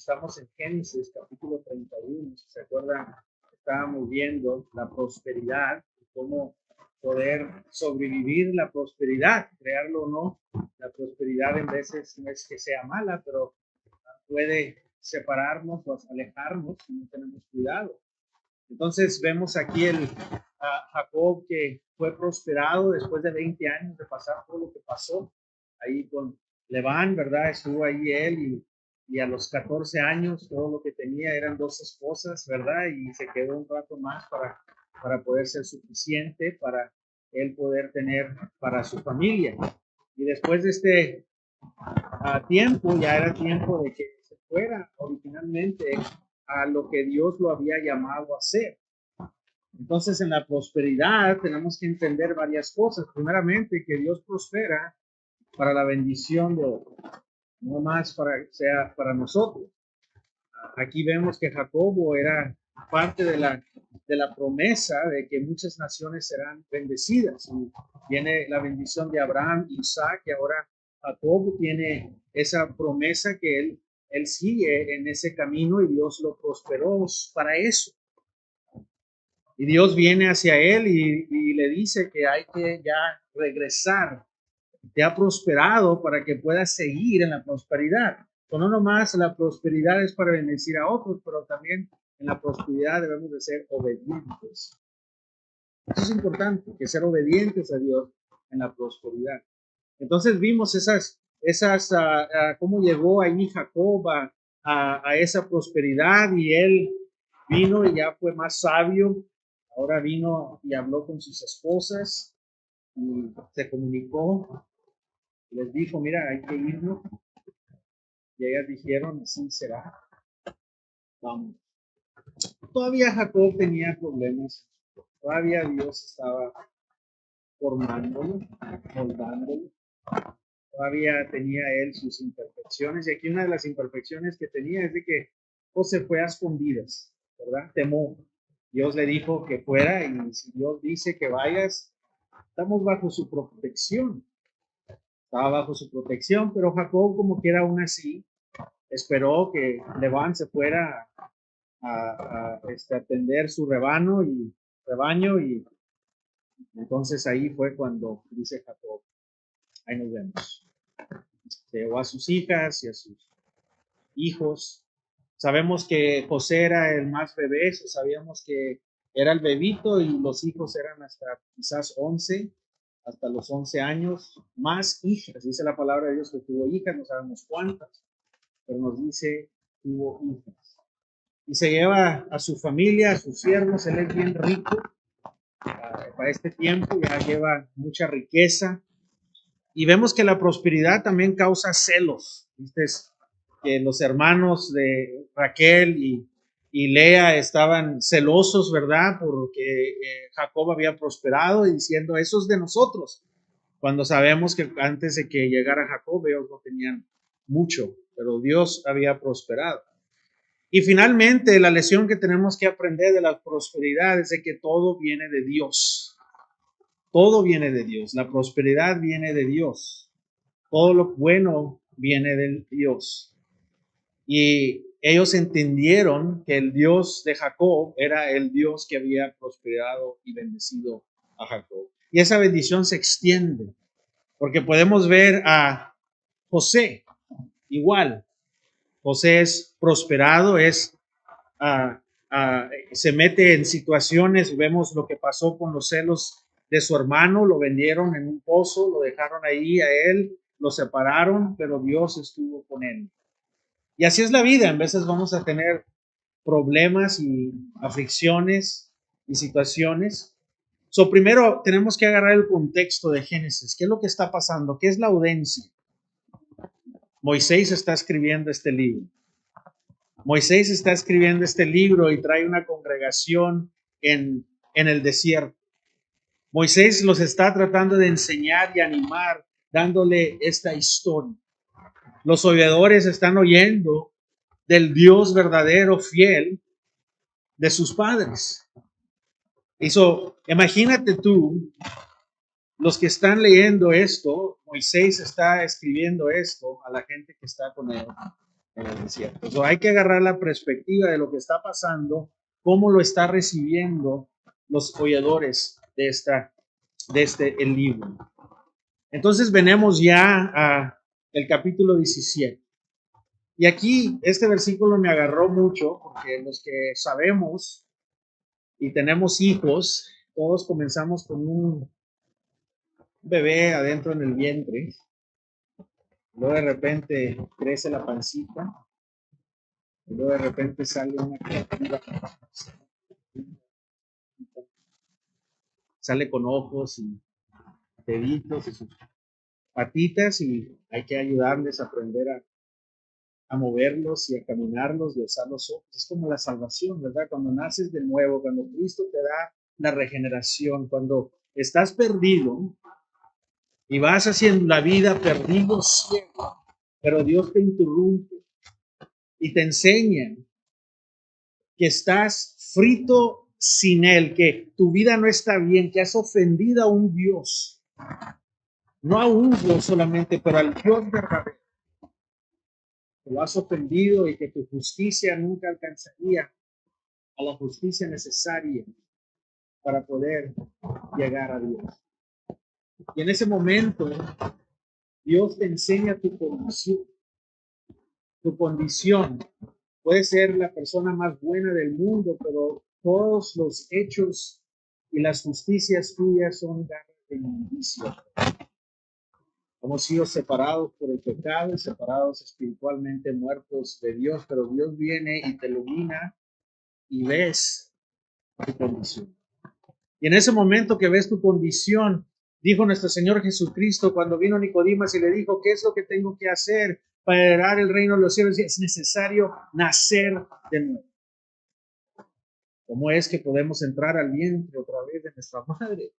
estamos en Génesis capítulo 31, si se acuerdan, estábamos viendo la prosperidad, cómo poder sobrevivir la prosperidad, crearlo o no. La prosperidad en veces no es que sea mala, pero puede separarnos o alejarnos si no tenemos cuidado. Entonces vemos aquí a Jacob que fue prosperado después de 20 años de pasar todo lo que pasó ahí con Labán, ¿verdad? Estuvo ahí él y a los 14 años todo lo que tenía eran 2 esposas, ¿verdad? Y se quedó un rato más para poder ser suficiente, para él poder tener para su familia. Y después de este tiempo, ya era tiempo de que se fuera originalmente a lo que Dios lo había llamado a hacer. Entonces, en la prosperidad tenemos que entender varias cosas. Primeramente, que Dios prospera para la bendición de otros, no más para que sea para nosotros. Aquí vemos que Jacobo era parte de la promesa de que muchas naciones serán bendecidas. Y viene la bendición de Abraham, Isaac, y ahora Jacob tiene esa promesa que él sigue en ese camino y Dios lo prosperó para eso. Y Dios viene hacia él y le dice que hay que ya regresar. Te ha prosperado para que puedas seguir en la prosperidad. No nomás la prosperidad es para bendecir a otros, pero también en la prosperidad debemos de ser obedientes. Eso es importante, que ser obedientes a Dios en la prosperidad. Entonces vimos cómo llegó ahí Jacob a esa prosperidad y él vino y ya fue más sabio. Ahora vino y habló con sus esposas y se comunicó. Les dijo, mira, hay que irnos. Y ellas dijeron, así será. Vamos. Todavía Jacob tenía problemas. Todavía Dios estaba formándolo, moldándolo. Todavía tenía él sus imperfecciones. Y aquí una de las imperfecciones que tenía es de que se fue a escondidas, ¿verdad? Temó. Dios le dijo que fuera y si Dios dice que vayas, estamos bajo su protección. Estaba bajo su protección, pero Jacob como quiera aún así esperó que Labán se fuera a atender su rebaño y entonces ahí fue cuando dice Jacob, ahí nos vemos. Se llevó a sus hijas y a sus hijos. Sabemos que José era el más bebé, sabíamos que era el bebito y los hijos eran hasta quizás 11, hasta los 11 años, más hijas. Dice la palabra de Dios que tuvo hijas, no sabemos cuántas, pero nos dice tuvo hijas. Y se lleva a su familia, a sus siervos, él es bien rico para este tiempo, ya lleva mucha riqueza. Y vemos que la prosperidad también causa celos. ¿Viste? Que los hermanos de Raquel y Lea estaban celosos, ¿verdad? Porque Jacob había prosperado y diciendo, eso es de nosotros. Cuando sabemos que antes de que llegara Jacob, ellos no tenían mucho, pero Dios había prosperado. Y finalmente, la lección que tenemos que aprender de la prosperidad es de que todo viene de Dios. Todo viene de Dios. La prosperidad viene de Dios. Todo lo bueno viene de Dios. Y ellos entendieron que el Dios de Jacob era el Dios que había prosperado y bendecido a Jacob. Y esa bendición se extiende, porque podemos ver a José igual. José es prosperado, se mete en situaciones, vemos lo que pasó con los celos de su hermano, lo vendieron en un pozo, lo dejaron ahí a él, lo separaron, pero Dios estuvo con él. Y así es la vida, en veces vamos a tener problemas y aflicciones y situaciones. Primero tenemos que agarrar el contexto de Génesis, ¿qué es lo que está pasando? ¿Qué es la audiencia? Moisés está escribiendo este libro. Moisés está escribiendo este libro y trae una congregación en el desierto. Moisés los está tratando de enseñar y animar, dándole esta historia. Los oidores están oyendo del Dios verdadero, fiel, de sus padres. Imagínate tú, los que están leyendo esto, Moisés está escribiendo esto a la gente que está con él. en el desierto. So, hay que agarrar la perspectiva de lo que está pasando, cómo lo está recibiendo los oidores el libro. Entonces venemos ya a el capítulo 17. Y aquí este versículo me agarró mucho porque los que sabemos y tenemos hijos, todos comenzamos con un bebé adentro en el vientre. Luego de repente crece la pancita. Y luego de repente sale una criatura. Sale con ojos y deditos y sus patitas y hay que ayudarles a aprender a moverlos y a caminarlos y a usar los ojos. Es como la salvación, ¿verdad? Cuando naces de nuevo, cuando Cristo te da la regeneración, cuando estás perdido y vas haciendo la vida perdido ciego, pero Dios te interrumpe y te enseña que estás frito sin Él, que tu vida no está bien, que has ofendido a un Dios, no a un Dios solamente, pero al Dios verdadero. Que lo has ofendido y que tu justicia nunca alcanzaría a la justicia necesaria para poder llegar a Dios. Y en ese momento, Dios te enseña tu condición. Tu condición. Puede ser la persona más buena del mundo, pero todos los hechos y las justicias tuyas son garras de inmundicia. Hemos sido separados por el pecado y separados espiritualmente, muertos de Dios, pero Dios viene y te ilumina y ves tu condición. Y en ese momento que ves tu condición, dijo nuestro Señor Jesucristo cuando vino Nicodemus y le dijo, ¿qué es lo que tengo que hacer para heredar el reino de los cielos? Es necesario nacer de nuevo. ¿Cómo es que podemos entrar al vientre otra vez de nuestra madre?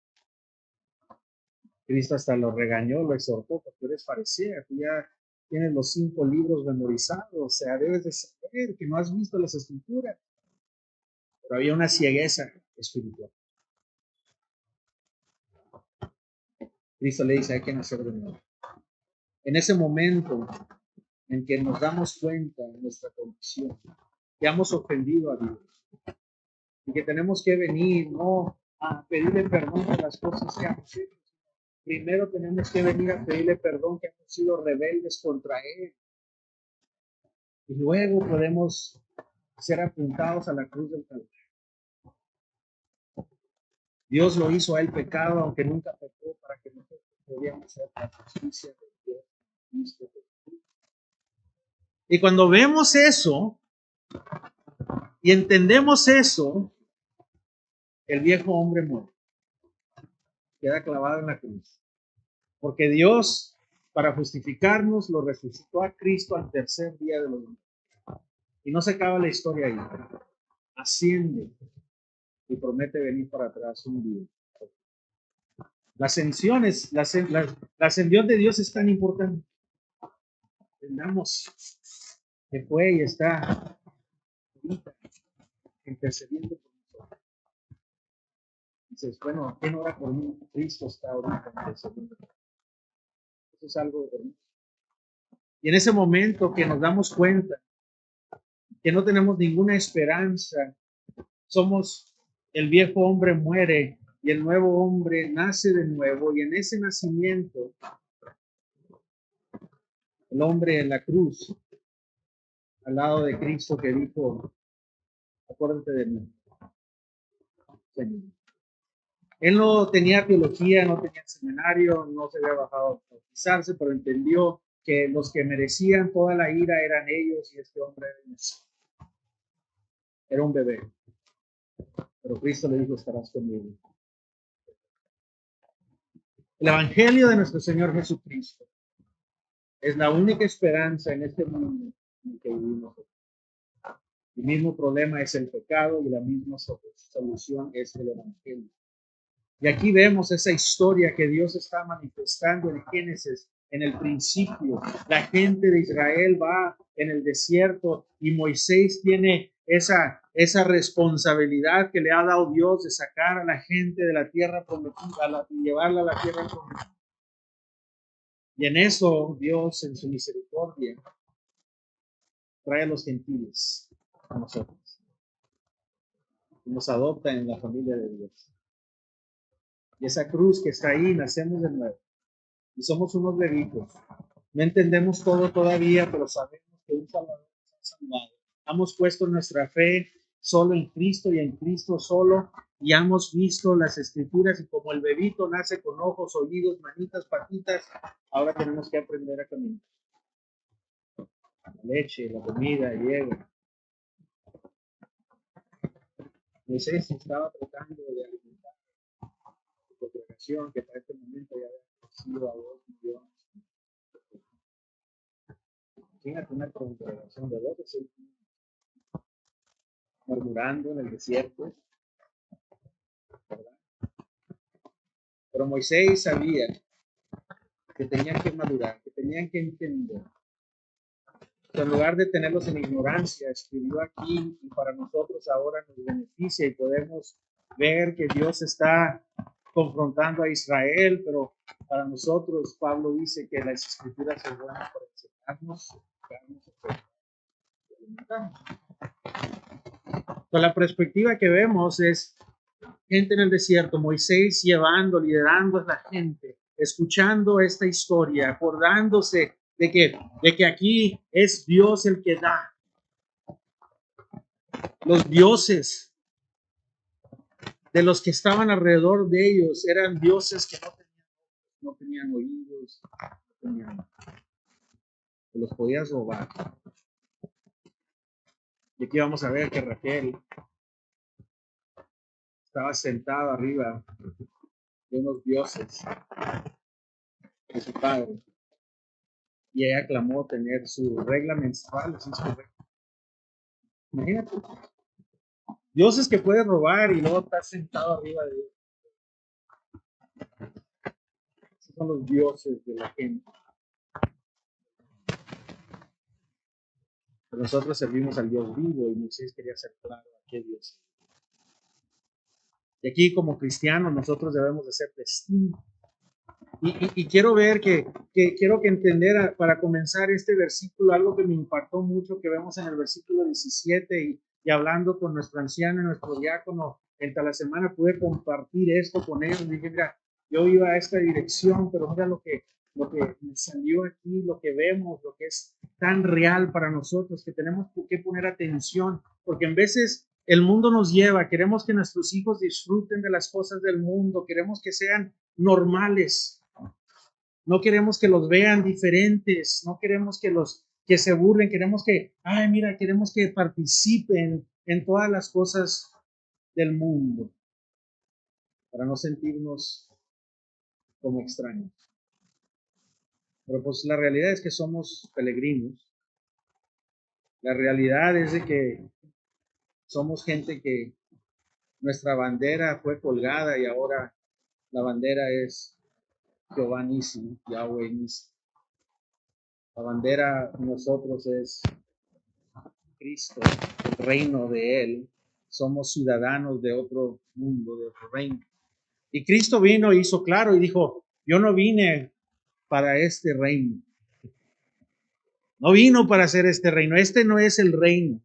Cristo hasta lo regañó, lo exhortó, porque tú eres fariseo, tú ya tienes los 5 libros memorizados, o sea, debes de saber que no has visto las escrituras. Pero había una ciegueza espiritual. Cristo le dice, hay que nacer de nuevo. En ese momento en que nos damos cuenta de nuestra condición, que hemos ofendido a Dios y que tenemos que venir, no a pedirle perdón por las cosas que hemos hecho. Primero tenemos que venir a pedirle perdón que hemos sido rebeldes contra Él. Y luego podemos ser apuntados a la cruz del Calvario. Dios lo hizo a Él pecado, aunque nunca pecó, para que nosotros pudiéramos ser la justicia de Dios. Y cuando vemos eso y entendemos eso, el viejo hombre muere. Queda clavado en la cruz. Porque Dios, para justificarnos, lo resucitó a Cristo al tercer día de los muertos. Y no se acaba la historia ahí. Asciende y promete venir para atrás un día. La ascensión la ascensión de Dios es tan importante. Entendamos que fue y está ahorita intercediendo por nosotros. Dices, bueno, ¿quién ora por mí? Cristo está ahorita intercediendo. Eso es algo hermoso. Y en ese momento que nos damos cuenta que no tenemos ninguna esperanza, el viejo hombre muere y el nuevo hombre nace de nuevo, y en ese nacimiento, el hombre en la cruz, al lado de Cristo, que dijo, acuérdate de mí, Señor. Él no tenía teología, no tenía seminario, no se había bajado a bautizarse, pero entendió que los que merecían toda la ira eran ellos, y este hombre era un bebé. Pero Cristo le dijo, estarás conmigo. El Evangelio de nuestro Señor Jesucristo es la única esperanza en este mundo en el que vivimos. El mismo problema es el pecado y la misma solución es el Evangelio. Y aquí vemos esa historia que Dios está manifestando en Génesis. En el principio, la gente de Israel va en el desierto y Moisés tiene esa responsabilidad que le ha dado Dios de sacar a la gente de la tierra prometida y llevarla a la tierra prometida. Y en eso Dios, en su misericordia, trae a los gentiles a nosotros. Y nos adopta en la familia de Dios. Y esa cruz que está ahí, nacemos de nuevo. Y somos unos bebitos. No entendemos todo todavía, pero sabemos que un Salvador nos ha salvado. Hemos puesto nuestra fe solo en Cristo y en Cristo solo, y hemos visto las Escrituras, y como el bebito nace con ojos, oídos, manitas, patitas, ahora tenemos que aprender a caminar. La leche, la comida llega. Moisés estaba tratando de alimentar su congregación, que para este momento ya había crecido a 2 millones. Imagínate una congregación de 2 o 6 millones murmurando en el desierto, ¿verdad? Pero Moisés sabía que tenían que madurar, que tenían que entender. En lugar de tenerlos en ignorancia, escribió aquí, y para nosotros ahora nos beneficia, y podemos ver que Dios está confrontando a Israel, pero para nosotros Pablo dice que las Escrituras son buenas para enseñarnos, educarnos, y alimentarnos. Con la perspectiva que vemos es gente en el desierto, Moisés llevando, liderando a la gente, escuchando esta historia, acordándose de que aquí es Dios el que da. Los dioses de los que estaban alrededor de ellos eran dioses que no tenían oídos, no tenían, que los podías robar. Y aquí vamos a ver que Raquel estaba sentada arriba de unos dioses de su padre, y ella clamó tener su regla menstrual. Imagínate, dioses que puedes robar y luego estás sentado arriba de ellos. Esos son los dioses de la gente. Pero nosotros servimos al Dios vivo, y Moisés quería ser claro a qué Dios. Y aquí como cristianos nosotros debemos de ser testigos. Y quiero ver quiero que entender para comenzar este versículo algo que me impactó mucho, que vemos en el versículo 17, y hablando con nuestro anciano, nuestro diácono, entre la semana pude compartir esto con ellos. Dije, mira, yo iba a esta dirección, pero mira lo que me salió aquí, lo que vemos, lo que es tan real para nosotros, que tenemos que poner atención, porque en veces el mundo nos lleva, queremos que nuestros hijos disfruten de las cosas del mundo, queremos que sean normales. No queremos que los vean diferentes, no queremos que se burlen, queremos queremos que participen en todas las cosas del mundo, para no sentirnos como extraños. Pero pues la realidad es que somos peregrinos. La realidad es de que somos gente que nuestra bandera fue colgada, y ahora la bandera es Jehová Nisi, Yahweh Nisi. La bandera de nosotros es Cristo, el reino de Él. Somos ciudadanos de otro mundo, de otro reino. Y Cristo vino y hizo claro y dijo, yo no vine para este reino. No vino para hacer este reino. Este no es el reino.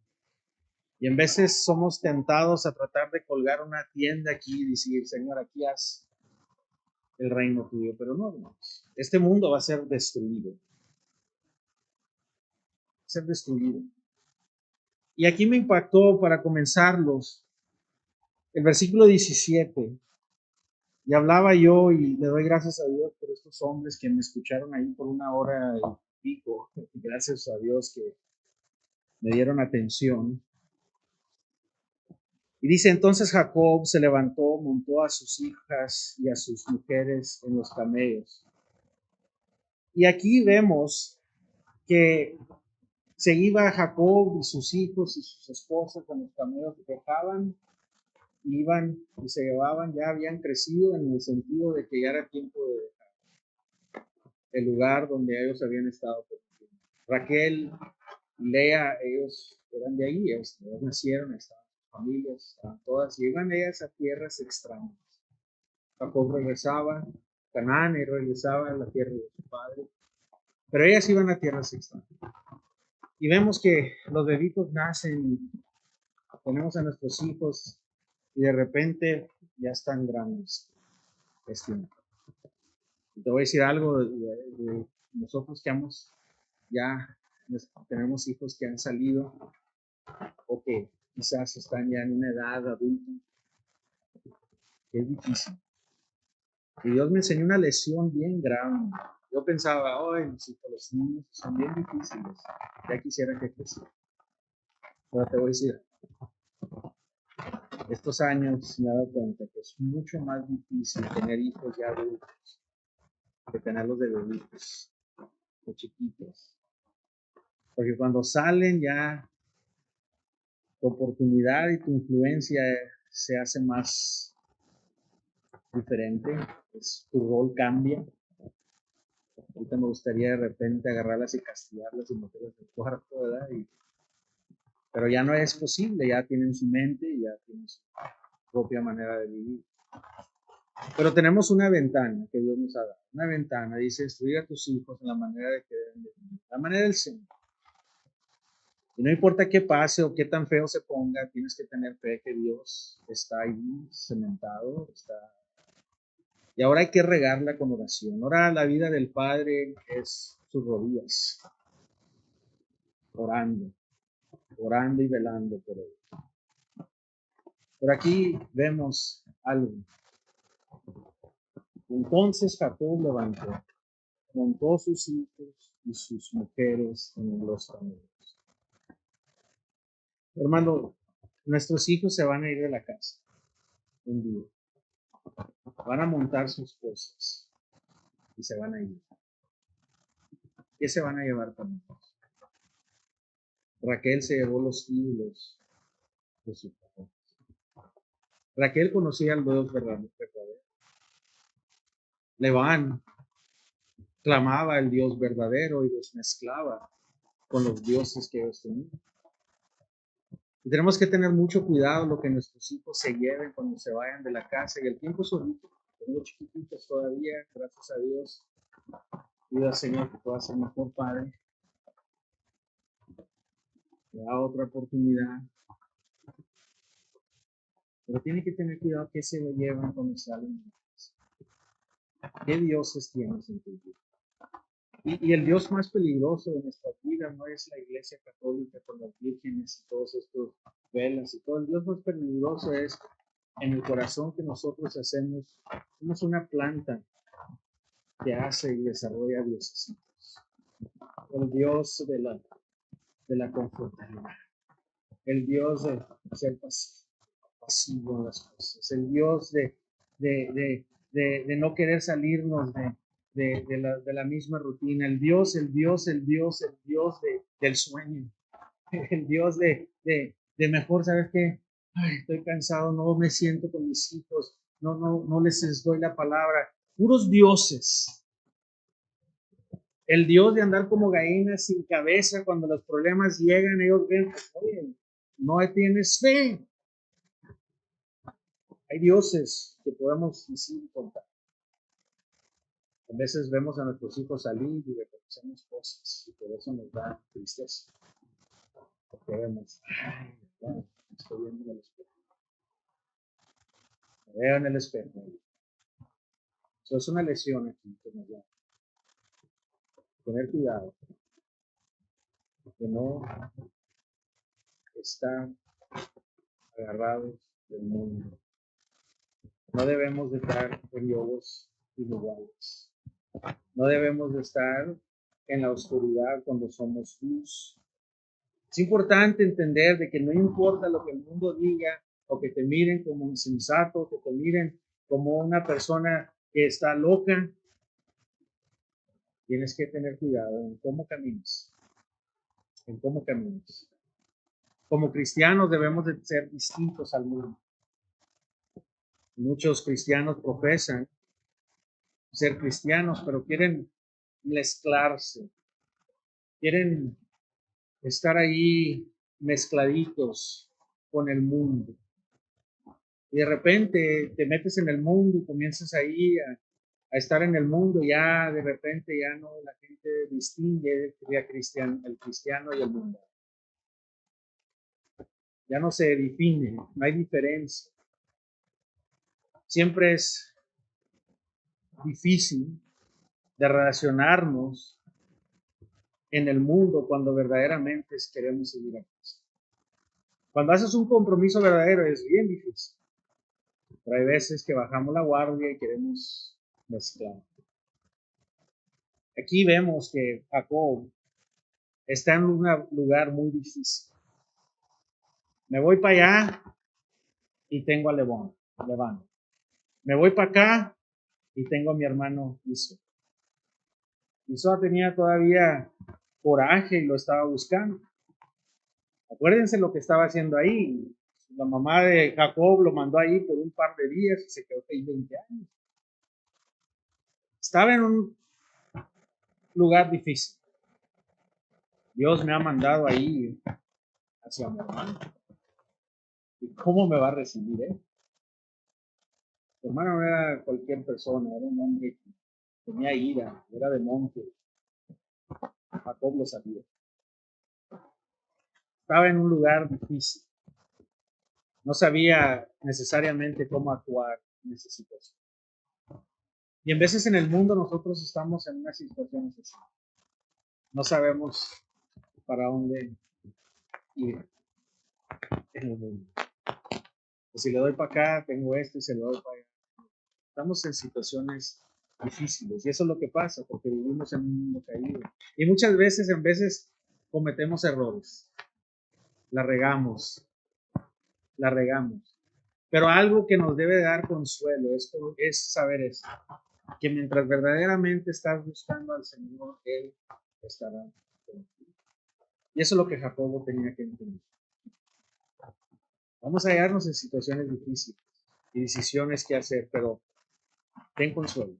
Y en veces somos tentados a tratar de colgar una tienda aquí y decir, Señor, aquí haz el reino tuyo. Pero no, hermanos. Este mundo va a ser destruido. Va a ser destruido. Y aquí me impactó, para comenzarlos, el versículo 17. Y hablaba yo, y le doy gracias a Dios por estos hombres que me escucharon ahí por 1 hora y pico. Gracias a Dios que me dieron atención. Y dice, entonces Jacob se levantó, montó a sus hijas y a sus mujeres en los camellos. Y aquí vemos que se iba Jacob y sus hijos y sus esposas en los camellos, dejaban, iban y se llevaban, ya habían crecido en el sentido de que ya era tiempo de dejar el lugar donde ellos habían estado. Raquel, Lea, ellos eran de ahí, ellos nacieron, estaban sus familias, estaban todas, y iban ellas a tierras extrañas. Jacob regresaba, Canaán, y regresaba a la tierra de su padre, pero ellas iban a tierras extrañas. Y vemos que los bebitos nacen, tenemos a nuestros hijos y de repente ya están grandes. Te voy a decir algo de nosotros que ya tenemos hijos que han salido o que quizás están ya en una edad adulta. Es difícil. Y Dios me enseñó una lección bien grande. Yo pensaba, ay, los niños son bien difíciles. Ya quisiera que creciera. Pero te voy a decir, estos años me he dado cuenta que es mucho más difícil tener hijos ya adultos que tenerlos de bebitos, de chiquitos. Porque cuando salen ya tu oportunidad y tu influencia se hace más diferente, tu rol cambia. Ahorita me gustaría de repente agarrarlas y castigarlas y meterlas en el cuarto, ¿verdad? Pero ya no es posible, ya tienen su mente y ya tienen su propia manera de vivir. Pero tenemos una ventana que Dios nos ha dado. Una ventana, dice, instruir a tus hijos en la manera de que deben de vivir, la manera del Señor. Y no importa qué pase o qué tan feo se ponga, tienes que tener fe que Dios está ahí cementado, está. Y ahora hay que regarla con oración. Ahora la vida del Padre es sus rodillas, orando y velando por él. Pero aquí vemos algo. Entonces Jacob levantó, montó sus hijos y sus mujeres en los camellos. Hermano, nuestros hijos se van a ir de la casa un día. Van a montar sus cosas y se van a ir. ¿Qué se van a llevar con ellos? Raquel se llevó los ídolos de su padre. Raquel conocía al Dios verdadero. Labán clamaba al Dios verdadero y los mezclaba con los dioses que ellos tenían. Y tenemos que tener mucho cuidado lo que nuestros hijos se lleven cuando se vayan de la casa. Y el tiempo es ahorita. Tengo chiquititos todavía, gracias a Dios. Pido al Señor que pueda ser mejor padre. Me da otra oportunidad. Pero tiene que tener cuidado que se lo llevan cuando salen de la casa. ¿Qué dioses tienes en tu vida? Y el Dios más peligroso de nuestra vida no es la Iglesia Católica con las vírgenes y todos estos velas y todo. El Dios más peligroso es en el corazón que nosotros hacemos. Somos una planta que hace y desarrolla dioses. El Dios de la confortabilidad. El Dios de ser pasivo en las cosas. El Dios de no querer salirnos de la misma rutina. El Dios del sueño. El Dios de mejor, ¿sabes qué? Ay, estoy cansado, no me siento con mis hijos, no les doy la palabra. Puros dioses. El Dios de andar como gallinas sin cabeza cuando los problemas llegan, ellos ven, oye, no tienes fe. Hay dioses que podemos decir contar. A veces vemos a nuestros hijos salir y reconocemos cosas y por eso nos da tristeza. Porque vemos, ay, bueno, estoy viendo en el espejo. Me veo en el espejo. Eso es una lesión aquí que nos da. Tener cuidado de no estar agarrados del mundo. No debemos de estar en periodos iniguales. No debemos de estar en la oscuridad cuando somos luz. Es importante entender de que no importa lo que el mundo diga o que te miren como insensato, que te miren como una persona que está loca. Tienes que tener cuidado en cómo caminas. En cómo caminas. Como cristianos debemos de ser distintos al mundo. Muchos cristianos profesan ser cristianos, pero quieren mezclarse. Quieren estar ahí mezcladitos con el mundo. Y de repente te metes en el mundo y comienzas ahí a estar en el mundo, ya de repente ya no, la gente distingue el cristiano y el mundo. Ya no se define, no hay diferencia. Siempre es difícil de relacionarnos en el mundo cuando verdaderamente queremos seguir a Cristo. Cuando haces un compromiso verdadero es bien difícil. Pero hay veces que bajamos la guardia y queremos mezclar. Aquí vemos que Jacob está en un lugar muy difícil. Me voy para allá y tengo a Lebán. Me voy para acá y tengo a mi hermano Iso. Iso tenía todavía coraje y lo estaba buscando. Acuérdense lo que estaba haciendo ahí. La mamá de Jacob lo mandó ahí por un par de días y se quedó ahí 20 años. Estaba en un lugar difícil. Dios me ha mandado ahí hacia mi hermano. ¿Y cómo me va a recibir él? Mi hermano no era cualquier persona, era un hombre que tenía ira, era de monte. Jacob lo sabía. Estaba en un lugar difícil. No sabía necesariamente cómo actuar en esa situación. Y en veces en el mundo nosotros estamos en una situación así. No sabemos para dónde ir en el mundo. Pues si le doy para acá, tengo esto y se lo doy para allá. Estamos en situaciones difíciles y eso es lo que pasa porque vivimos en un mundo caído. Y muchas veces cometemos errores. La regamos. Pero algo que nos debe dar consuelo es saber esto, que mientras verdaderamente estás buscando al Señor, Él estará contigo. Y eso es lo que Jacobo tenía que entender. Vamos a hallarnos en situaciones difíciles y decisiones que hacer, pero ten consuelo.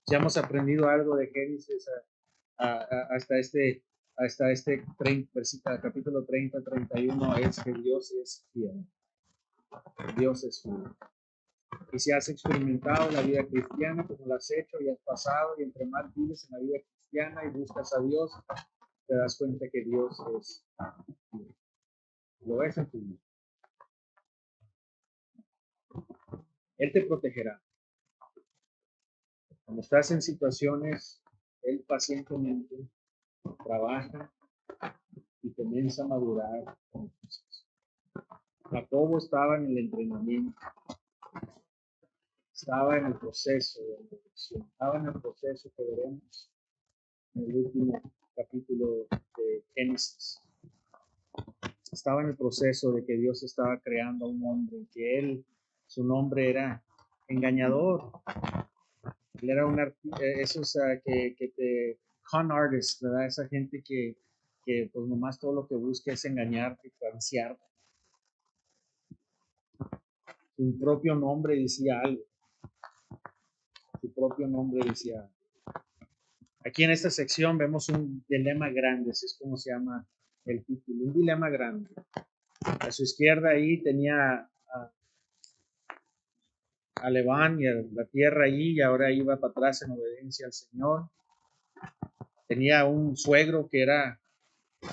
Ya hemos aprendido algo de Génesis hasta este capítulo 30-31, es que Dios es fiel. Dios es fiel. Y si has experimentado la vida cristiana como lo has hecho y has pasado, y entre más vives en la vida cristiana y buscas a Dios, te das cuenta que Dios es fiel. Lo es en tu vida. Él te protegerá. Cuando estás en situaciones, Él pacientemente trabaja y comienza a madurar con el proceso. Jacobo estaba en el entrenamiento, estaba en el proceso de evolución, estaba en el proceso que veremos en el último capítulo de Génesis. Estaba en el proceso de que Dios estaba creando a un hombre, que su nombre era engañador. Él era esos que te con artist, ¿verdad? Esa gente que pues nomás todo lo que busca es engañarte y transearte. Su propio nombre decía algo. Su propio nombre decía algo. Aquí en esta sección vemos un dilema grande, así es como se llama el título, un dilema grande. A su izquierda ahí tenía a Lebán y a la tierra allí, y ahora iba para atrás en obediencia al Señor. Tenía un suegro que era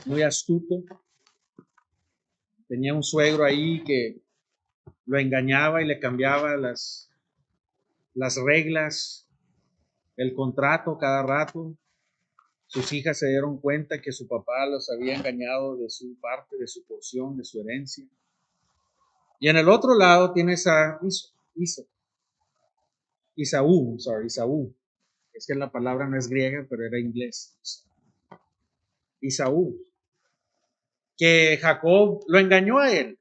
muy astuto. Tenía un suegro ahí que lo engañaba y le cambiaba las reglas, el contrato cada rato. Sus hijas se dieron cuenta que su papá los había engañado de su parte, de su porción, de su herencia. Y en el otro lado tienes a Isaú. Es que la palabra no es griega, pero era inglés. Isaú. Que Jacob lo engañó a él.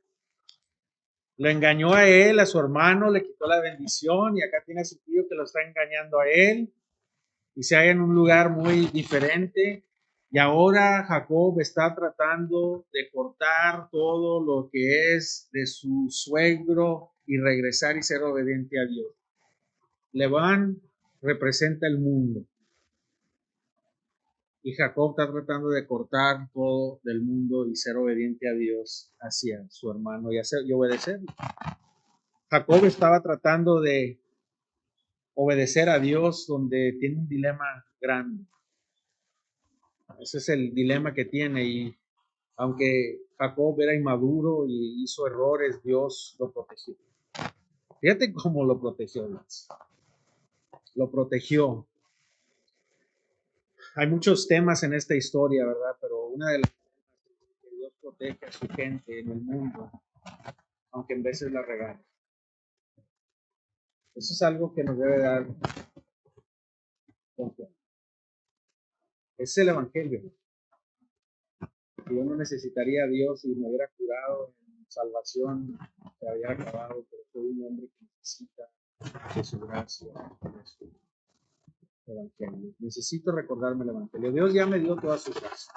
Lo engañó a él, a su hermano, le quitó la bendición y acá tiene a su tío que lo está engañando a él y se halla en un lugar muy diferente. Y ahora Jacob está tratando de cortar todo lo que es de su suegro y regresar y ser obediente a Dios. Lebán representa el mundo. Y Jacob está tratando de cortar todo del mundo y ser obediente a Dios hacia su hermano y obedecerlo. Jacob estaba tratando de obedecer a Dios donde tiene un dilema grande. Ese es el dilema que tiene, y aunque Jacob era inmaduro y hizo errores, Dios lo protegió. Fíjate cómo lo protegió Dios. Lo protegió. Hay muchos temas en esta historia, ¿verdad? Pero una de las cosas es que Dios protege a su gente en el mundo, aunque en veces la regala. Eso es algo que nos debe dar confianza. Es el Evangelio. Yo no necesitaría a Dios si me hubiera curado en salvación, se había acabado, pero soy un hombre que necesita de su gracia, de su Evangelio. Necesito recordarme el Evangelio. Dios ya me dio toda su gracia.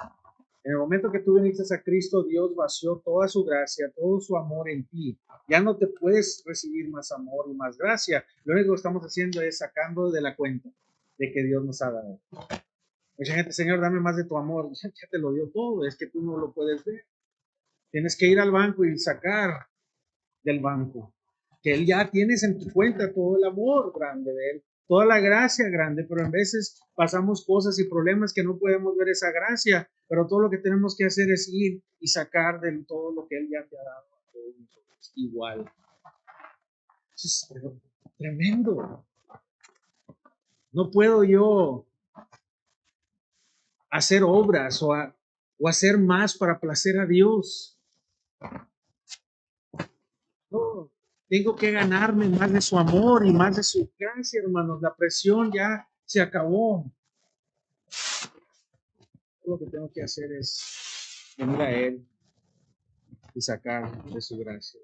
En el momento que tú viniste a Cristo, Dios vació toda su gracia, todo su amor en ti. Ya no te puedes recibir más amor y más gracia. Lo único que estamos haciendo es sacando de la cuenta de que Dios nos ha dado. Mucha gente, Señor, dame más de tu amor. Ya te lo dio todo, es que tú no lo puedes ver. Tienes que ir al banco y sacar del banco, que Él ya tienes en tu cuenta todo el amor grande de Él, toda la gracia grande, pero en veces pasamos cosas y problemas que no podemos ver esa gracia, pero todo lo que tenemos que hacer es ir y sacar de todo lo que Él ya te ha dado a todos nosotros, igual. Eso es tremendo. No puedo yo hacer obras o hacer más para placer a Dios. No, tengo que ganarme más de su amor y más de su gracia, hermanos. La presión ya se acabó. Lo que tengo que hacer es venir a Él y sacar de su gracia.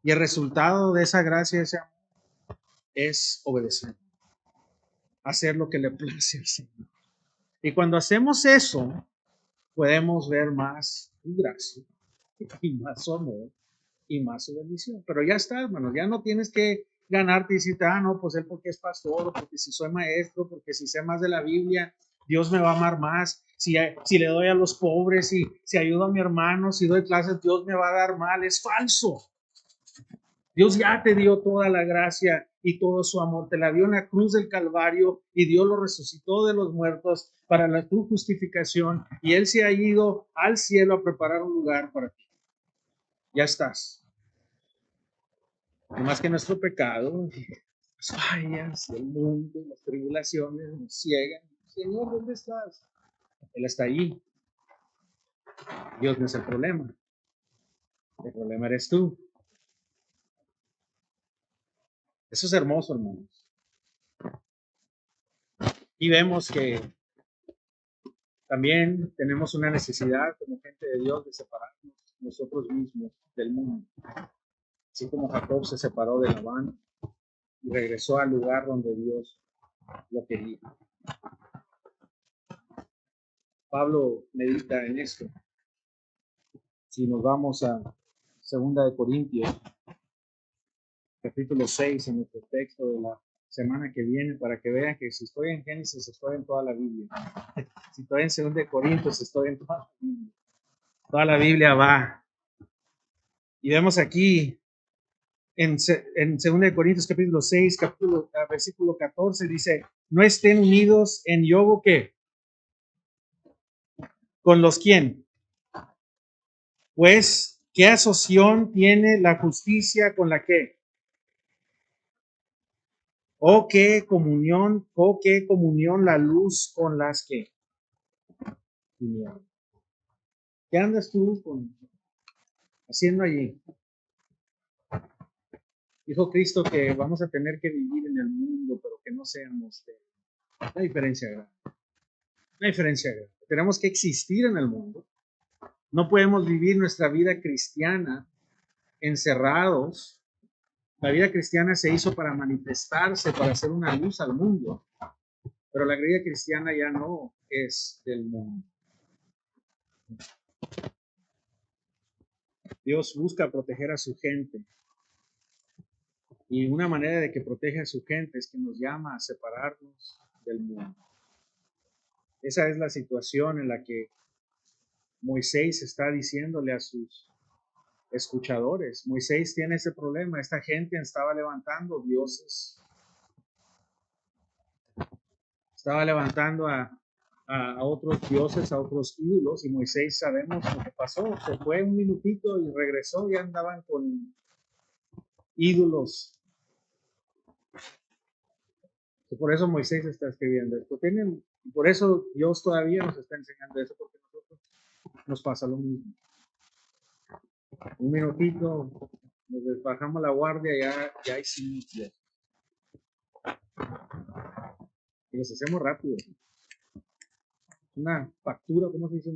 Y el resultado de esa gracia, ese amor, es obedecer, hacer lo que le place al Señor. Y cuando hacemos eso, podemos ver más su gracia y más su amor y más su bendición. Pero ya está, hermanos, ya no tienes que ganarte y decirte, no, pues él porque es pastor, o porque si soy maestro, porque si sé más de la Biblia, Dios me va a amar más. Si le doy a los pobres, si ayudo a mi hermano, si doy clases, Dios me va a dar mal. Es falso. Dios ya te dio toda la gracia y todo su amor. Te la dio en la cruz del Calvario y Dios lo resucitó de los muertos para tu justificación. Y Él se ha ido al cielo a preparar un lugar para ti. Ya estás. Más que nuestro pecado, las fallas del mundo, las tribulaciones nos ciegan. Señor, ¿dónde estás? Él está allí. Dios no es el problema. El problema eres tú. Eso es hermoso, hermanos. Y vemos que también tenemos una necesidad como gente de Dios de separarnos nosotros mismos del mundo. Así como Jacob se separó de Labán y regresó al lugar donde Dios lo quería. Pablo medita en esto. Si nos vamos a 2 Corintios, capítulo 6, en nuestro texto de la semana que viene, para que vean que si estoy en Génesis, estoy en toda la Biblia. Si estoy en 2 Corintios, estoy en toda la Biblia. Toda la Biblia va. Y vemos aquí en 2 Corintios capítulo 6, versículo 14, dice, no estén unidos en yugo, ¿qué? ¿Con los quién? Pues, ¿qué asociación tiene la justicia con la qué? ¿O qué comunión la luz con las que? ¿Qué andas tú haciendo allí? Dijo Cristo que vamos a tener que vivir en el mundo, pero que no seamos de una diferencia grande. Una diferencia grande. Tenemos que existir en el mundo. No podemos vivir nuestra vida cristiana encerrados. La vida cristiana se hizo para manifestarse, para hacer una luz al mundo. Pero la vida cristiana ya no es del mundo. Dios busca proteger a su gente. Y una manera de que protege a su gente es que nos llama a separarnos del mundo. Esa es la situación en la que Moisés está diciéndole a sus escuchadores. Moisés tiene ese problema. Esta gente estaba levantando dioses Estaba levantando a otros dioses, a otros ídolos, y Moisés sabemos lo que pasó. Se fue un minutito y regresó y andaban con ídolos. Y por eso Moisés está escribiendo esto. Por eso Dios todavía nos está enseñando eso, porque a nosotros nos pasa lo mismo. Un minutito, nos bajamos la guardia, ya hicimos Dios. Y los hacemos rápido. Una factura, ¿cómo se dice?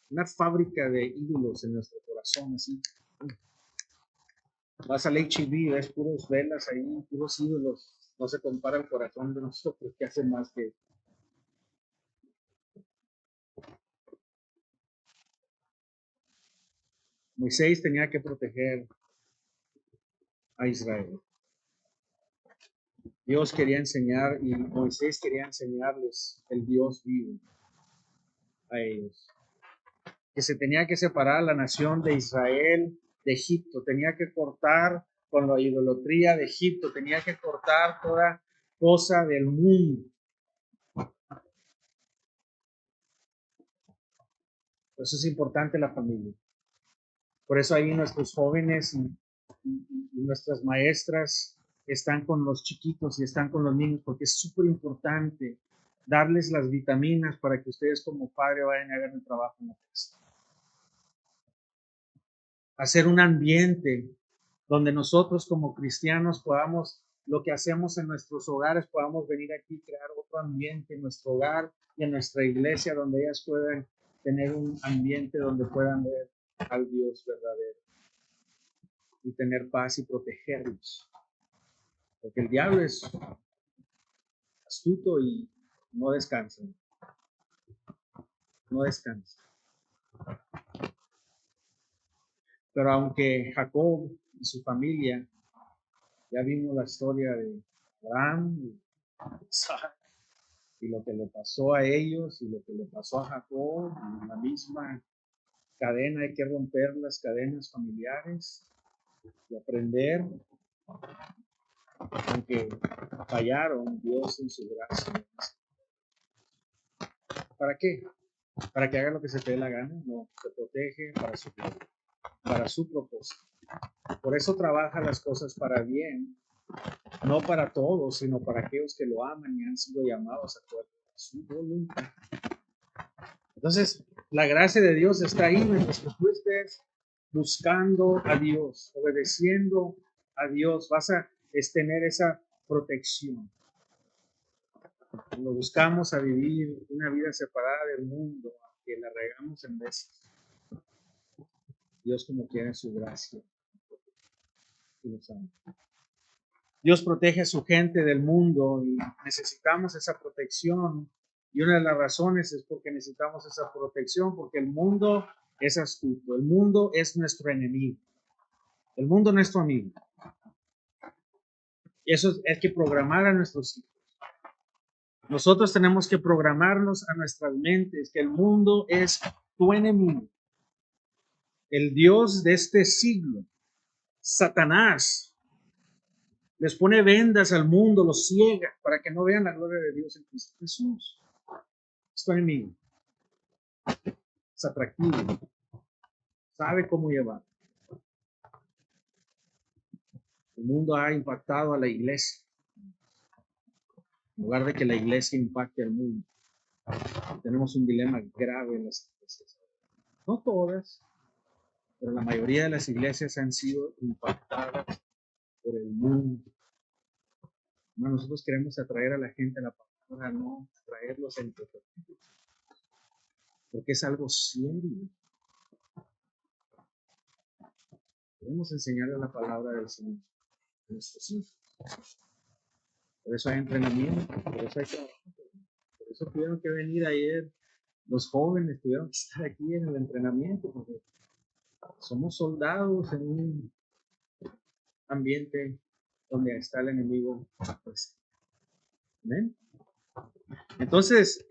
Una fábrica de ídolos en nuestro corazón, así. Vas al H-E-B, ves puros velas ahí, puros ídolos. No se compara el corazón de nosotros, que hace más que... Moisés tenía que proteger a Israel. Dios quería enseñar y Moisés quería enseñarles el Dios vivo a ellos. Que se tenía que separar la nación de Israel de Egipto, tenía que cortar con la idolatría de Egipto, tenía que cortar toda cosa del mundo. Por eso es importante la familia. Por eso ahí nuestros jóvenes y nuestras maestras están con los chiquitos y están con los niños, porque es súper importante darles las vitaminas para que ustedes como padre vayan a ver el trabajo en la casa. Hacer un ambiente donde nosotros como cristianos podamos, lo que hacemos en nuestros hogares, podamos venir aquí y crear otro ambiente en nuestro hogar y en nuestra iglesia, donde ellas puedan tener un ambiente donde puedan ver al Dios verdadero y tener paz y protegerlos. Porque el diablo es astuto y no descansa. No descansa. Pero aunque Jacob y su familia, ya vimos la historia de Abraham y lo que le pasó a ellos y lo que le pasó a Jacob, y la misma cadena, hay que romper las cadenas familiares y aprender, aunque fallaron, Dios en su gracia. ¿Para qué? Para que haga lo que se te dé la gana, no, te protege para su propósito. Por eso trabaja las cosas para bien, no para todos, sino para aquellos que lo aman y han sido llamados a su voluntad. Entonces, la gracia de Dios está ahí mientras que tú estés buscando a Dios, obedeciendo a Dios, vas a tener esa protección. Cuando buscamos a vivir una vida separada del mundo, que la regamos en veces, Dios como quiere en su gracia y nos ama. Dios protege a su gente del mundo y necesitamos esa protección. Y una de las razones es porque necesitamos esa protección, porque el mundo es astuto, el mundo es nuestro enemigo, el mundo es nuestro amigo. Y eso es que programar a nuestros hijos. Nosotros tenemos que programarnos a nuestras mentes que el mundo es tu enemigo. El Dios de este siglo, Satanás, les pone vendas al mundo, los ciega para que no vean la gloria de Dios en Cristo Jesús. Es tu enemigo. Es atractivo. Sabe cómo llevar. El mundo ha impactado a la iglesia. En lugar de que la iglesia impacte al mundo. Tenemos un dilema grave en las iglesias. No todas, pero la mayoría de las iglesias han sido impactadas por el mundo. Nosotros queremos atraer a la gente a la palabra, no traerlos a entretener. Porque es algo serio. Queremos enseñarle la palabra del Señor a nuestros hijos. Por eso hay entrenamiento, por eso hay trabajo. Por eso tuvieron que venir ayer los jóvenes, tuvieron que estar aquí en el entrenamiento, porque somos soldados en un ambiente donde está el enemigo presente. ¿Ven? Entonces,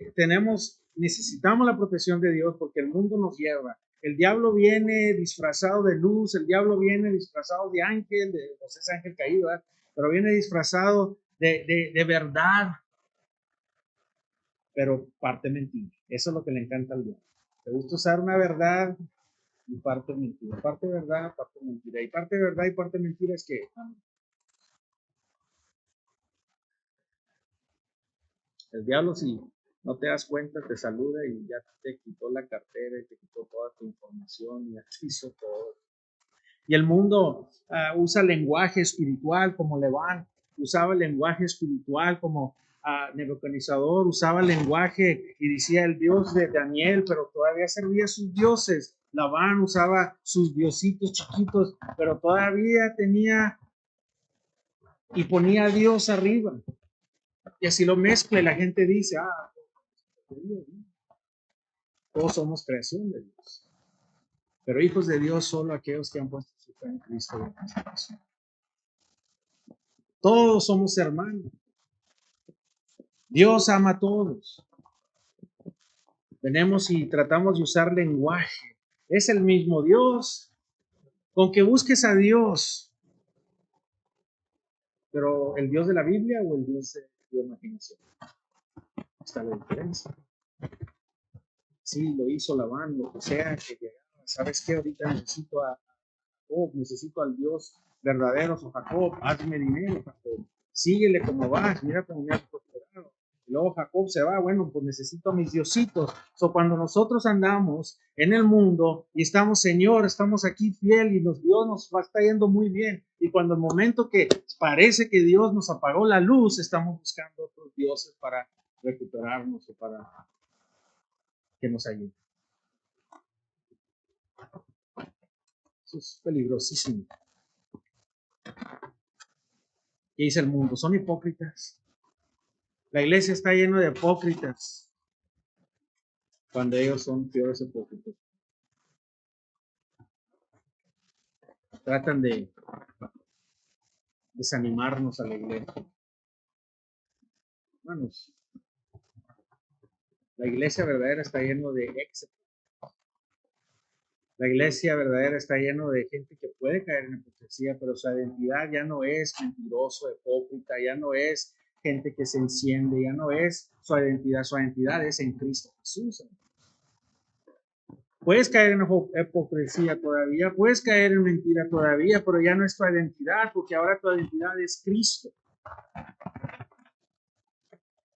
necesitamos la protección de Dios porque el mundo nos lleva. El diablo viene disfrazado de luz, el diablo viene disfrazado de ángel, pues es ángel caído, ¿verdad? Pero viene disfrazado de verdad. pero parte mentira. Eso es lo que le encanta al diablo. Le gusta usar una verdad y parte mentira. Parte verdad, parte mentira. Y parte verdad y parte mentira es que el diablo, si no te das cuenta, te saluda y ya te quitó la cartera y te quitó toda tu información y ya te hizo todo. Y el mundo usa lenguaje espiritual como Leván, usaba el lenguaje espiritual como Nebuchadnezzar, usaba el lenguaje y decía el Dios de Daniel, pero todavía servía a sus dioses. Labán usaba sus diositos chiquitos, pero todavía tenía y ponía a Dios arriba. Y así lo mezcla y la gente dice, todos somos creación de Dios. Pero hijos de Dios solo aquellos que han puesto su fe en Cristo. Todos somos hermanos. Dios ama a todos. Tenemos y tratamos de usar lenguaje. Es el mismo Dios. Con que busques a Dios. Pero el Dios de la Biblia o el Dios de tu imaginación. Está la diferencia. Sí, lo hizo Labán, lo que sea que llegaba. ¿Sabes qué? Ahorita necesito a Jacob, necesito al Dios verdadero, Jacob, hazme dinero, Jacob. Síguele como vas, mira cómo me has prosperado. Y luego Jacob se va, bueno, pues necesito a mis diositos. Cuando nosotros andamos en el mundo y estamos, Señor, estamos aquí fiel y Dios nos va estar yendo muy bien. Y cuando el momento que parece que Dios nos apagó la luz, estamos buscando otros dioses para recuperarnos o para que nos ayuden. Eso es peligrosísimo. ¿Qué dice el mundo? Son hipócritas. La iglesia está llena de hipócritas cuando ellos son peores hipócritas. Tratan de desanimarnos a la iglesia. Hermanos, la iglesia verdadera está llena de éxito. La iglesia verdadera está llena de gente que puede caer en hipocresía, pero su identidad ya no es mentiroso, hipócrita, ya no es gente que se enciende, ya no es su identidad es en Cristo Jesús. Puedes caer en hipocresía todavía, puedes caer en mentira todavía, pero ya no es tu identidad, porque ahora tu identidad es Cristo.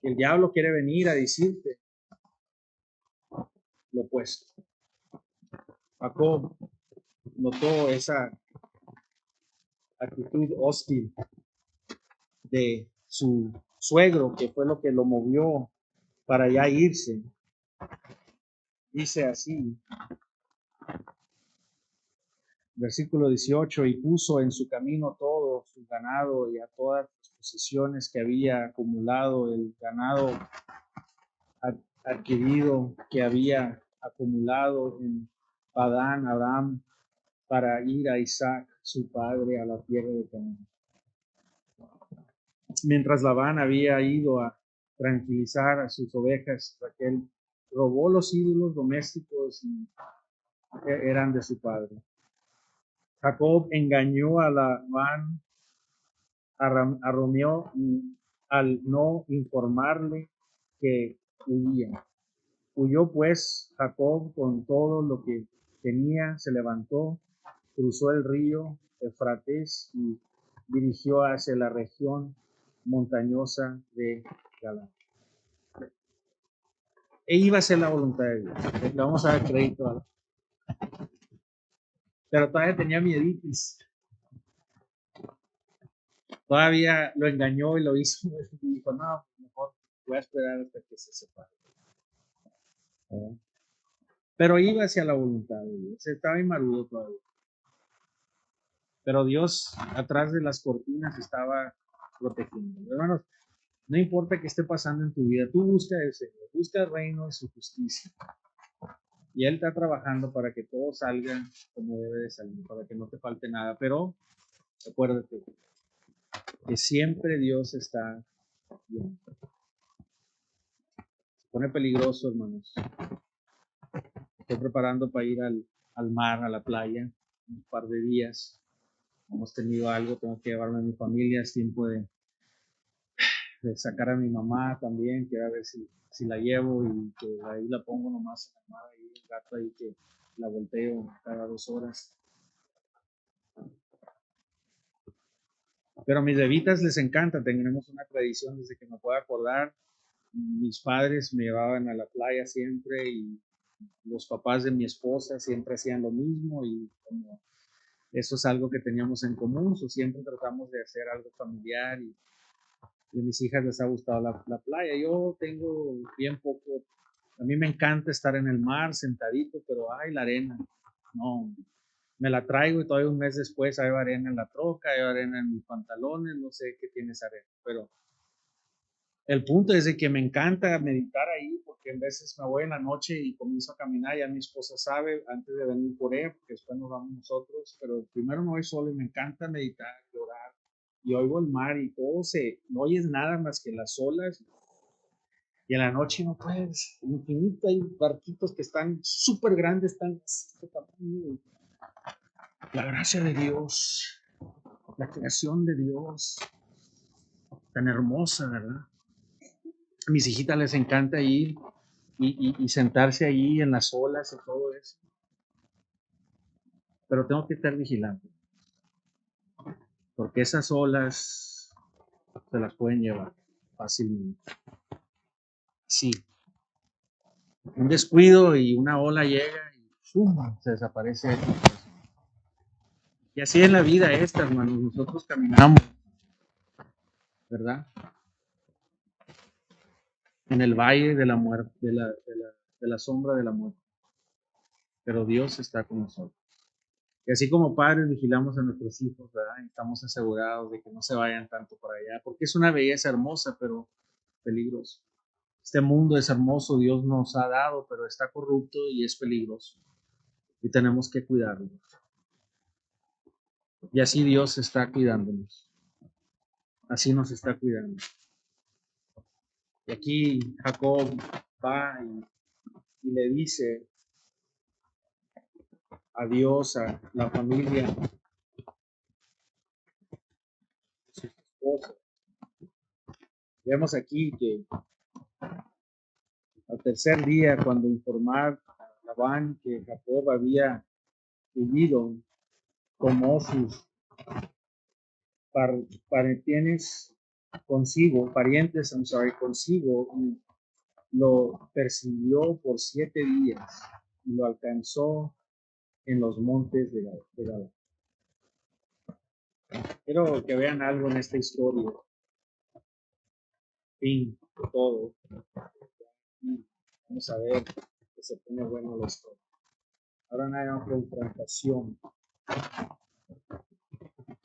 El diablo quiere venir a decirte lo opuesto. Jacob notó esa actitud hostil de su suegro, que fue lo que lo movió para ya irse. Dice así, versículo 18, y puso en su camino todo su ganado y a todas las posesiones que había acumulado, el ganado adquirido que había acumulado en Padán Aram, para ir a Isaac, su padre, a la tierra de Canaán. Mientras Labán había ido a tranquilizar a sus ovejas, Raquel robó los ídolos domésticos y eran de su padre. Jacob engañó a Labán, a Romeo, al no informarle que huía. Huyó pues Jacob con todo lo que tenía, se levantó, cruzó el río Eufrates y dirigió hacia la región montañosa de Galaad. E iba a ser la voluntad de Dios. Le vamos a dar crédito. Pero todavía tenía mieditis. Todavía lo engañó y lo hizo. Y dijo, no, mejor voy a esperar hasta que se separe. Pero iba hacia la voluntad de Dios. Estaba inmaduro todavía. Pero Dios, atrás de las cortinas, estaba protegiendo. Hermanos, no importa qué esté pasando en tu vida, tú busca el Señor, busca el reino y su justicia. Y Él está trabajando para que todo salga como debe de salir, para que no te falte nada. Pero acuérdate que siempre Dios está bien. Se pone peligroso, hermanos. Estoy preparando para ir al mar, a la playa, un par de días. Hemos tenido algo, tengo que llevarme a mi familia, es tiempo de de sacar a mi mamá también, que a ver si la llevo y que ahí la pongo nomás en la mar, ahí, el gato ahí que la volteo cada 2 horas. Pero a mis bebitas les encanta, tenemos una tradición desde que me puedo acordar. Mis padres me llevaban a la playa siempre y los papás de mi esposa siempre hacían lo mismo y como eso es algo que teníamos en común, siempre tratamos de hacer algo familiar y a mis hijas les ha gustado la playa. Yo tengo bien poco, a mí me encanta estar en el mar sentadito, pero ay, la arena, no, me la traigo y todavía un mes después hay arena en la troca, hay arena en mis pantalones, no sé qué tiene esa arena, pero el punto es de que me encanta meditar ahí porque a veces me voy en la noche y comienzo a caminar, ya mi esposa sabe antes de venir por él, porque después nos vamos nosotros, pero primero me voy solo y me encanta meditar, llorar y oigo el mar y todo no oyes nada más que las olas y en la noche no puedes, infinito hay barquitos que están súper grandes, están este tamaño. La gracia de Dios, la creación de Dios, tan hermosa, ¿verdad? A mis hijitas les encanta ir y sentarse ahí en las olas y todo eso. Pero tengo que estar vigilante, porque esas olas se las pueden llevar fácilmente. Sí, un descuido y una ola llega y ¡fum! Se desaparece. Y así es la vida esta, hermanos. Nosotros caminamos, ¿verdad? En el valle de la muerte, de la sombra de la muerte. Pero Dios está con nosotros. Y así como padres vigilamos a nuestros hijos, ¿verdad? Y estamos asegurados de que no se vayan tanto para allá, porque es una belleza hermosa, pero peligrosa. Este mundo es hermoso, Dios nos ha dado, pero está corrupto y es peligroso. Y tenemos que cuidarlo. Y así Dios está cuidándonos. Así nos está cuidando. Y aquí Jacob va y le dice adiós a la familia, a su esposa. Vemos aquí que al tercer día, cuando informar a Labán que Jacob había huido, tomó sus parientes consigo y lo persiguió por 7 días y lo alcanzó en los montes de Gala. Quiero que vean algo en esta historia. Fin de todo. Y vamos a ver que se pone bueno la historia. Ahora hay una confrontación.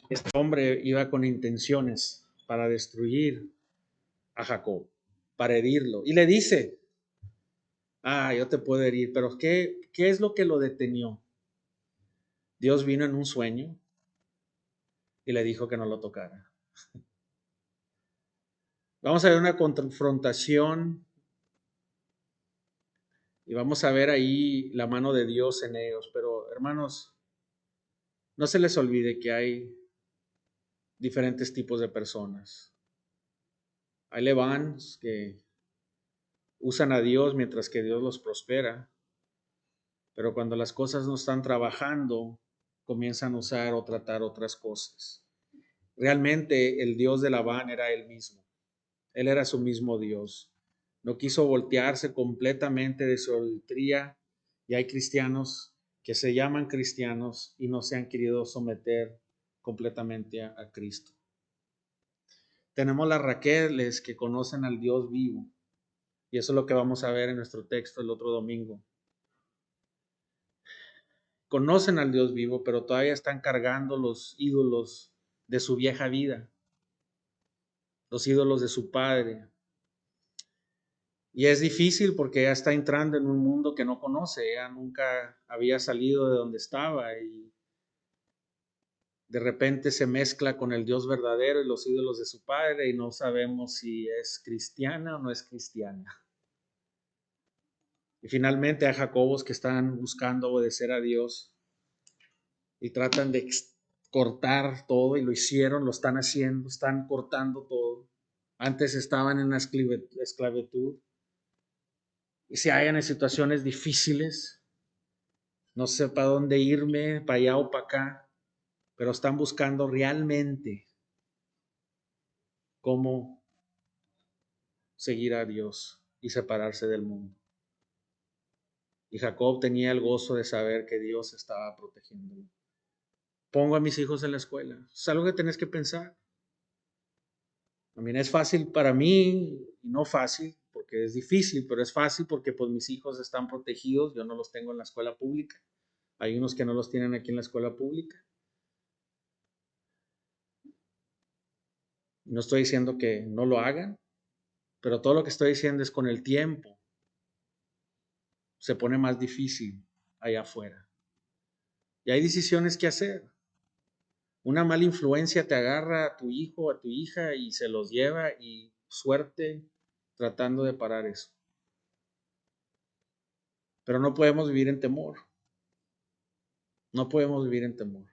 Este hombre iba con intenciones para destruir a Jacob, para herirlo. Y le dice, yo te puedo herir, pero ¿qué es lo que lo detenió? Dios vino en un sueño y le dijo que no lo tocara. Vamos a ver una confrontación y vamos a ver ahí la mano de Dios en ellos. Pero hermanos, no se les olvide que hay diferentes tipos de personas. Hay Levans que usan a Dios mientras que Dios los prospera, pero cuando las cosas no están trabajando, comienzan a usar o tratar otras cosas. Realmente el Dios de Labán era él mismo. Él era su mismo Dios. No quiso voltearse completamente de su idolatría y hay cristianos que se llaman cristianos y no se han querido someter completamente a Cristo. Tenemos las Raqueles que conocen al Dios vivo y eso es lo que vamos a ver en nuestro texto el otro domingo. Conocen al Dios vivo, pero todavía están cargando los ídolos de su vieja vida, los ídolos de su padre. Y es difícil porque ella está entrando en un mundo que no conoce, ella nunca había salido de donde estaba y de repente se mezcla con el Dios verdadero y los ídolos de su padre y no sabemos si es cristiana o no es cristiana. Y finalmente hay Jacobos que están buscando obedecer a Dios y tratan de cortar todo y lo hicieron, lo están haciendo, están cortando todo. antes estaban en una esclavitud y se hallan en situaciones difíciles, no sé para dónde irme, para allá o para acá, pero están buscando realmente cómo seguir a Dios y separarse del mundo. Y Jacob tenía el gozo de saber que Dios estaba protegiéndolo. Pongo a mis hijos en la escuela. Es algo que tenés que pensar. También es fácil para mí, y no fácil, porque es difícil, pero es fácil porque pues mis hijos están protegidos, yo no los tengo en la escuela pública. Hay unos que no los tienen aquí en la escuela pública. No estoy diciendo que no lo hagan, pero todo lo que estoy diciendo es con el tiempo se pone más difícil allá afuera. Y hay decisiones que hacer. Una mala influencia te agarra a tu hijo, a tu hija y se los lleva y suerte tratando de parar eso. Pero no podemos vivir en temor. No podemos vivir en temor.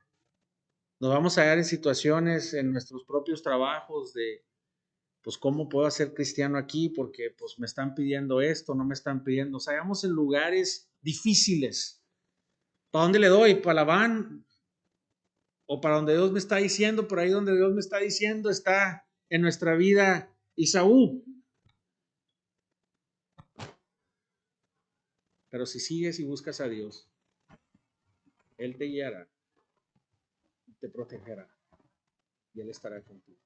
Nos vamos a hallar en situaciones en nuestros propios trabajos de, pues, ¿cómo puedo ser cristiano aquí? Porque, pues, me están pidiendo esto, no me están pidiendo. Nos hallamos en lugares difíciles. ¿Para dónde le doy? ¿Para la van? ¿O para donde Dios me está diciendo? Por ahí donde Dios me está diciendo está en nuestra vida Isaú. Pero si sigues y buscas a Dios, Él te guiará, te protegerá y Él estará contigo.